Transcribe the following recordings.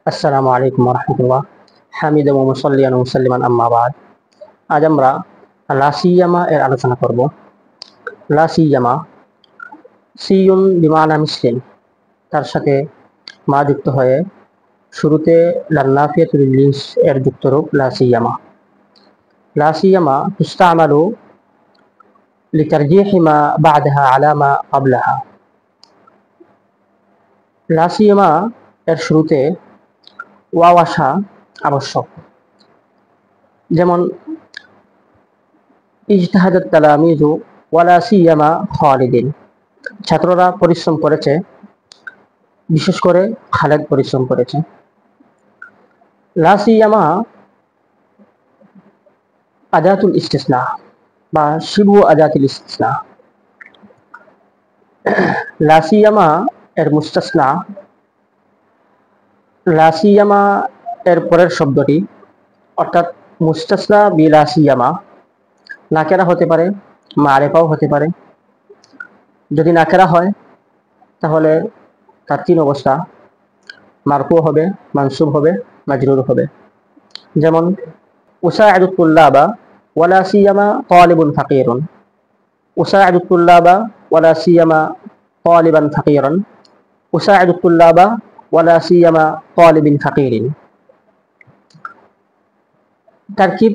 আসসালামু আলাইকুম রহমতুল্লাহ। হামিদুম ওয়া মুসাল্লিয়ান ওয়া মুসাল্লিমান আম্মা বাদ। আজ আমরা লা সিয়ামা এর আলোচনা করব। লা সিয়ামা, সিয়ুন বিমানা মিসলিন, তার সাথে মা যুক্ত হয়ে শুরুতে লান্নাফিয়াতুল জিনস এর যুক্ত রূপ লা সিয়ামা। লা সিয়ামা তুস্তামালু লিতারজিহি মা বা'দাহা আলা মা ক্বাবলাহা। লা সিয়ামা এর শুরুতে ওয়াও আসা আবশ্যক। যেমন ইজতাহাদাত তালামিযু ওয়ালা সিয়ামা খালিদিন, ছাত্ররা পরিশ্রম করেছে, বিশেষ করে খালেদ পরিশ্রম করেছে। লা সিয়ামা আদাতুল ইস্তিসনা বা শিবু আদাতুল ইস্তিসনা। লা সিয়ামা এর মুস্তাসনা, লা সিয়ামা এর পরের শব্দটি অর্থাৎ মুস্তাসনা বি লা সিয়ামা নাকেরা হতে পারে, মারেফাও হতে পারে। যদি নাকেরা হয় তাহলে তার তিন অবস্থা: মারফু হবে, মানসুব হবে, মাজরুর হবে। যেমন উসাইদুত তুল্লাবা ওয়ালা সিয়ামা তালিবুন ফাকিরুন। উসাইদুত তুল্লাবা ওয়ালা সিয়ামা তালিবান ফাকিরান। উসাইদুত তুল্লাবা ওয়ালা সিয়ামা তালিবিন ফাকিরিন। তারকিব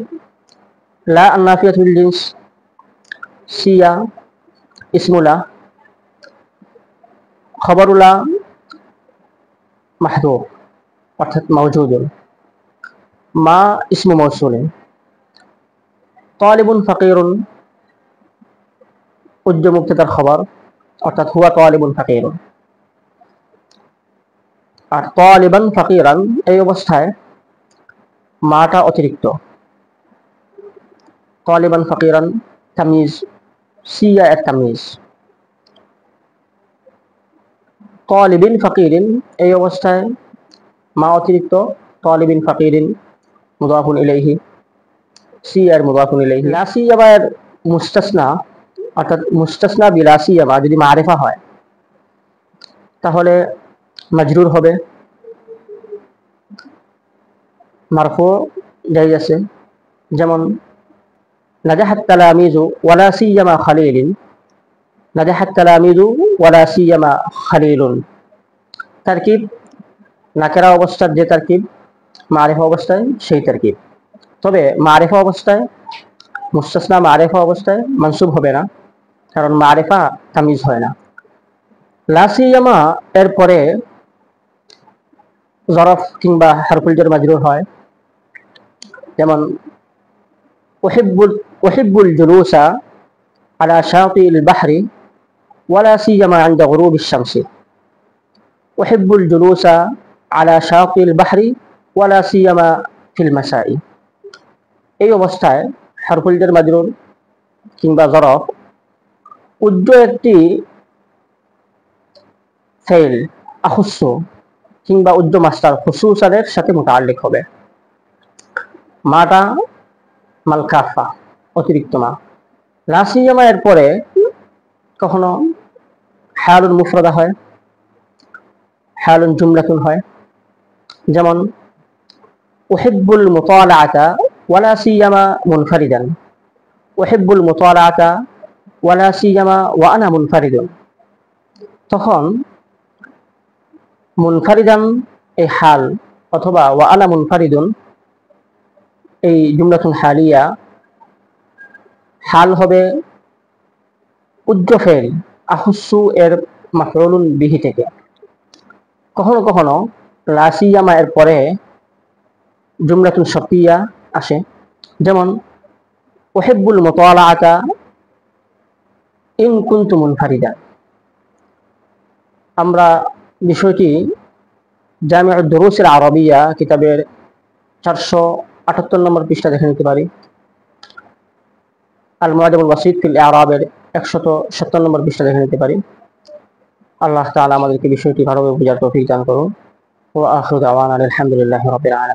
লা আন্নাফিয়াতুল জিনস, সিয়া ইসমুলা, খবরুলা মাহদুফ অর্থাৎ মাওজুদুন, মা ইসমু মৌসুলিন। তালিবুন ফাকিরুন উজ্জ মুবতাদার খবর অর্থাৎ হুয়া তালিবুন ফাকিরুন। আর তালিবান ফাকিরান এই অবস্থায় মাটা অতিরিক্ত। তালিবান ফাকিরান তামিজ, সিয়া এর তামিজ। তালিবিন ফাকিরিন এই অবস্থায় মা অতিরিক্ত, তালিবিন ফাকিরিন মুদাফুন ইলাইহি, সিয়া এর মুদাফুন ইলাইহি। লা সিয়ামা এর মুস্তাসনা অর্থাৎ মুস্তাসনা বি লা সিয়ামা যদি মারিফা হয় তাহলে মাজরুর হবে, মারফু জায়েজ আছে। যেমন নাজাহাত তালামিযু ওয়ালা সিয়ামা খালিলিন, নাজাহাত তালামিযু ওয়ালা সিয়ামা খালিলুন। তারকিব নাকেরা অবস্থার যে তারকিব মারিফা অবস্থায় সেই তারকিব। তবে মারিফা অবস্থায়, মুস্তাসনা মারিফা অবস্থায় মানসুব হবে না, কারণ মারিফা তামিজ হয় না। লা সিয়ামা এর পরে জরফ কিংবা হারফুল জার মাজরুর হয়। যেমন উহিব্বুল জুলুসা আলা শাতিল বাহরি ওয়ালা সিয়ামা ইনদা গুরুবিশ শামসি। উহিব্বুল জুলুসা আলা শাতিল বাহরি ওয়ালা সিয়ামা ফিল মাসাই। এই অবস্থায় হারফুল জার মাজরুর কিংবা জরফ উজ্জ একটি ফেল আখুসু কিংবা উজ্জ মাস্টার খুসুসানের সাথে মুতাআল্লিক হবে। মাটা মালকাফা অতিরিক্ত মা। লা সিয়ামা এর পরে কখনো হালুন মুফরাদা হয়, হালুন জুমলাতুন হয়। যেমন উহিব্বুল মুতালাআতা ওয়ালা সিয়ামা মুনফারিদান। উহিব্বুল মুতালাআতা ওয়ালা সিয়ামা ওয়া আনা মুনফারিদুন। তখন মুনফারিদান এই হাল অথবা ওয়া আনা মুনফারিদুন এই জুমলাতুন হালিয়া হাল হবে উজ্জ ফেল আখুসু এর মাফউলুন বিহি থেকে। কখনো কখনো লা সিয়ামা এর পরে জুমলাতুন শারতিয়া আসে। যেমন উহিব্বুল মুতালাআতা ইন কুনতু মুনফারিদা। আমরা বিষয়টি জামিউদ দুরুসিল আরাবিয়া কিতাবের 478 নম্বর পৃষ্ঠা দেখে নিতে পারি। আল মুআজ্জামুল ওয়াসিত ফিল ইআরাবের 170 নম্বর পৃষ্ঠা দেখে নিতে পারি। আল্লাহ তাআলা আমাদেরকে বিষয়টি ভালোভাবে বোঝার তৌফিক দান করুন। ওয়া আখিরু দাওয়ানা আলহামদুলিল্লাহি রাব্বিল আলামিন।